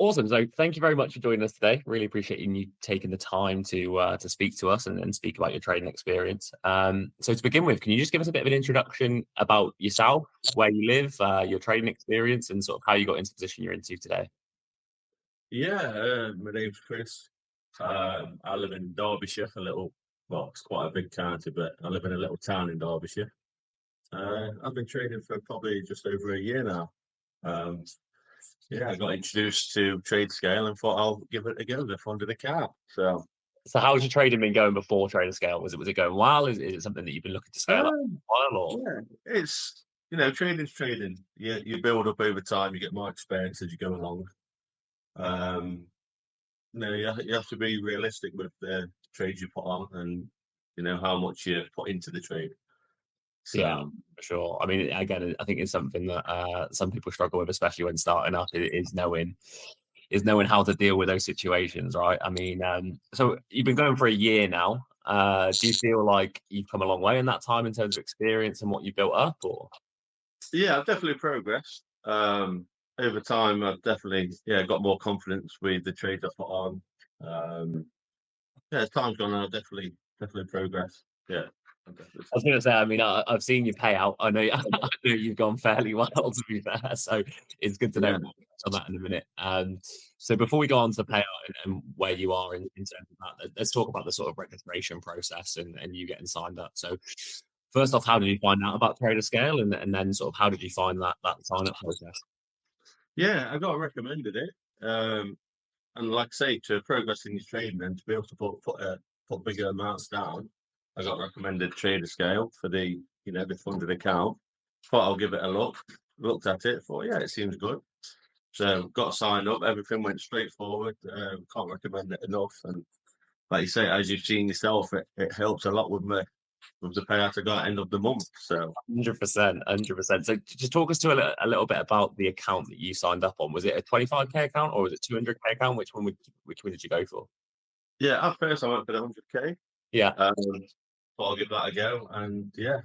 Awesome. So thank you very much for joining us today. Really appreciate you taking the time to speak to us and speak about your trading experience. So to begin with, can you just give us a bit of an introduction about yourself, where you live, your trading experience, and sort of how you got into the position you're into today? Yeah, my name's Chris. I live in Derbyshire, well, it's quite a big county, but I live in a little town in Derbyshire. I've been trading for probably just over a year now. Um, yeah, I got introduced to Tradescale and thought I'll give it a go. They're fond of the car. So, So how's your trading been going before Traderscale? Was it going well? Is it something that you've been looking to scale up um, for a while or? yeah, trading's trading. You build up over time, you get more experience as you go along. Um, No, you have to be realistic with the trades you put on and how much you put into the trade. Yeah, So for sure. I mean, again, I think it's something that some people struggle with, especially when starting up, is knowing how to deal with those situations, right? I mean, so you've been going for a year now. Do you feel like you've come a long way in that time in terms of experience and what you've built up, or? yeah, I've definitely progressed. Over time I've definitely got more confidence with the trades I put on. Um, yeah, as time's gone on, I've definitely progressed. Yeah, I've definitely I was going to say, I mean, I've seen you pay out. I know, I know you've gone fairly well, to be fair. So it's good to know yeah. more on that in a minute. So before we go on to payout and where you are in terms of that, let's talk about the sort of registration process and you getting signed up. So first off, how did you find out about Trader Scale, and then sort of how did you find that sign up process? Yeah, I got recommended it. And like I say, to progress in your trading and to be able to put bigger amounts down, I got recommended Traderscale for the funded account. Thought I'll give it a look. Looked at it, thought yeah, it seems good. So got signed up. Everything went straightforward. Can't recommend it enough. And like you say, as you've seen yourself, it helps a lot with the payout I got at the end of the month. So 100%, 100%. So just talk us to a little bit about the account that you signed up on. Was it a 25K account or was it 200K account? Which one did you go for? yeah, at first I went for the 100K. Yeah. Um, Thought I'll give that a go, and yeah,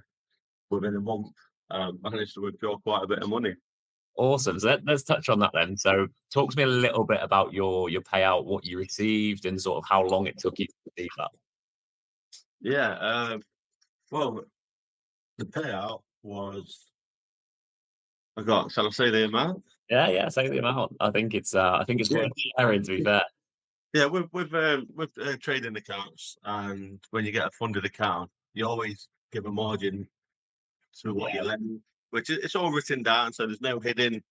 within a month, managed to withdraw quite a bit of money. Awesome. So let's touch on that then. So talk to me a little bit about your payout, what you received, and sort of how long it took you to receive that. Yeah, well, the payout was shall I say the amount? Yeah, yeah, say the amount. I think it's Yeah. worth sharing, to be fair. Yeah, with trading accounts, and when you get a funded account, you always give a margin to what you Yeah. lend, which it's all written down, so there's no hidden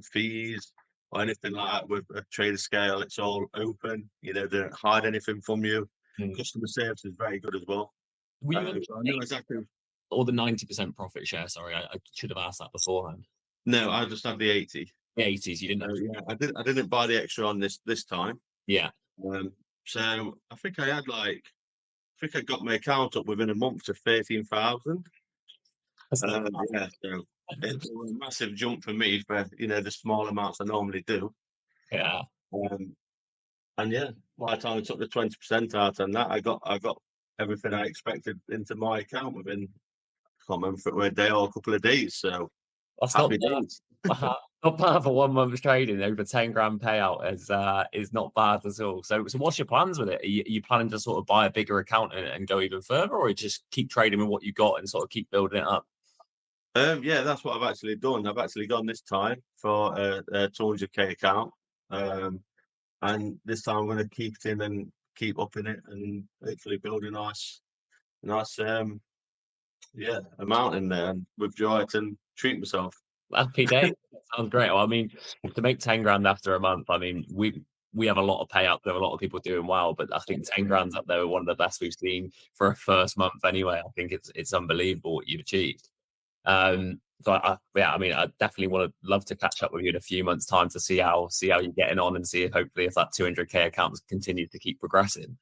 fees or anything like that. With a trader scale, it's all open. They don't hide anything from you. Mm. Customer service is very good as well. Were you in So I know exactly. or the 90% profit share? Sorry, I should have asked that beforehand. No, I just have the 80. The 80s, you didn't So have. yeah, I didn't buy the extra on this time. Yeah. Um, so I think I got my account up within a month to 13,000. That's not Yeah, so it's a massive jump for me for the small amounts I normally do. yeah. Um, and yeah, by the time I took the 20% out on that, I got everything I expected into my account within, I can't remember if it were a day or a couple of days. So That's not happy bad. days. Not bad for 1 month's trading. Over 10 grand payout is not bad at all. So what's your plans with it? Are you planning to sort of buy a bigger account and go even further, or just keep trading with what you got and sort of keep building it up? Yeah, that's what I've actually done. I've actually gone this time for a 200K account. Um, and this time I'm going to keep it in and keep upping it and hopefully build a nice amount in there and withdraw it and treat myself. Happy day. Sounds great. Well, I mean, to make 10 grand after a month, I mean, we have a lot of payouts. There are a lot of people doing well, but I think 10 grand's up there with one of the best we've seen for a first month anyway. I think it's unbelievable what you've achieved. So yeah, I mean, I definitely want to love to catch up with you in a few months' time to see how you're getting on and see if hopefully if that 200K account continues to keep progressing.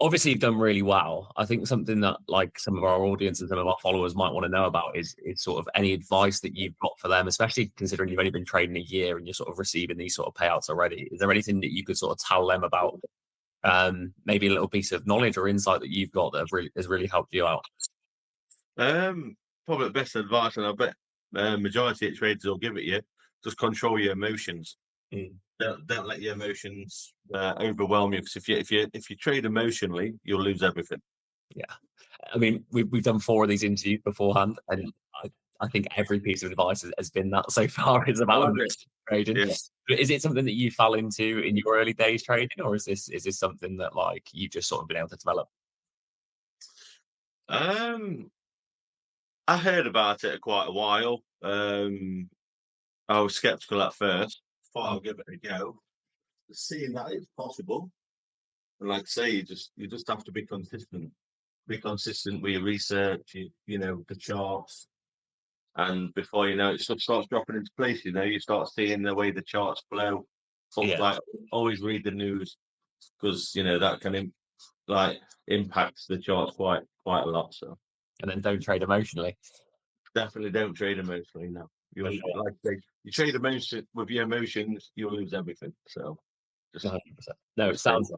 Obviously you've done really well. I think something that like some of our audience and some of our followers might want to know about is sort of any advice that you've got for them, especially considering you've only been trading a year and you're sort of receiving these sort of payouts already. Is there anything that you could sort of tell them about maybe a little piece of knowledge or insight that you've got that has really helped you out? Um, Probably the best advice, and I bet majority of traders will give it you. just control your emotions. Mm. Don't let your emotions overwhelm you. Because if you trade emotionally, you'll lose everything. Yeah. I mean, we've done 4 of these interviews beforehand, and I think every piece of advice has been that so far is I about like it. emotional trading. Yeah. But is it something that you fell into in your early days trading, or is this something that, like, you've just sort of been able to develop? Um, I heard about it quite a while. I was skeptical at first. Thought I'll give it a go. Seeing that it's possible, and like I say, you just have to be consistent. Be consistent with your research. You know the charts, and before you know it, stuff starts dropping into place. You start seeing the way the charts flow. Stuff Yeah, like always read the news because that can like impacts the charts quite a lot. So and then don't trade emotionally. definitely don't trade emotionally. No, For you sure. like I say, you trade emotion with your emotions, you'll lose everything. So just 100%. No, it just stay. sounds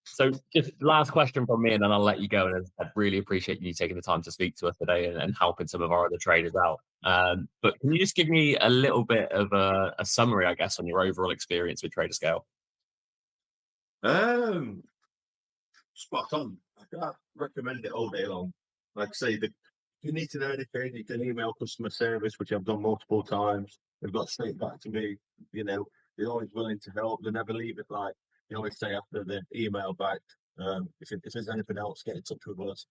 so. Just last question from me, and then I'll let you go. And I really appreciate you taking the time to speak to us today and helping some of our other traders out. But can you just give me a little bit of a summary, I guess, on your overall experience with Traderscale? Um, Spot on. I can't recommend it all day long. Like I say, if you need to know anything, you can email customer service, which I've done multiple times. They've got straight back to me. You know, they're always willing to help. They never leave it like they always say after the email back. If there's anything else, get in touch with us.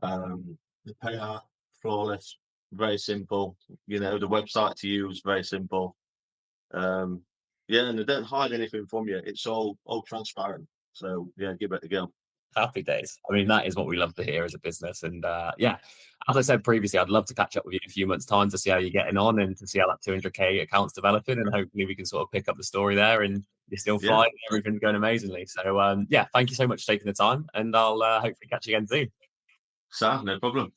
The payout flawless, very simple. The website to use very simple. Um, yeah, and they don't hide anything from you. It's all transparent. So yeah, give it a go. Happy days. I mean, that is what we love to hear as a business. And yeah, as I said previously, I'd love to catch up with you in a few months' time to see how you're getting on and to see how that 200K account's developing. And hopefully we can sort of pick up the story there and you're still Yeah, flying, everything's going amazingly. So yeah, thank you so much for taking the time. And I'll hopefully catch you again soon. so no problem.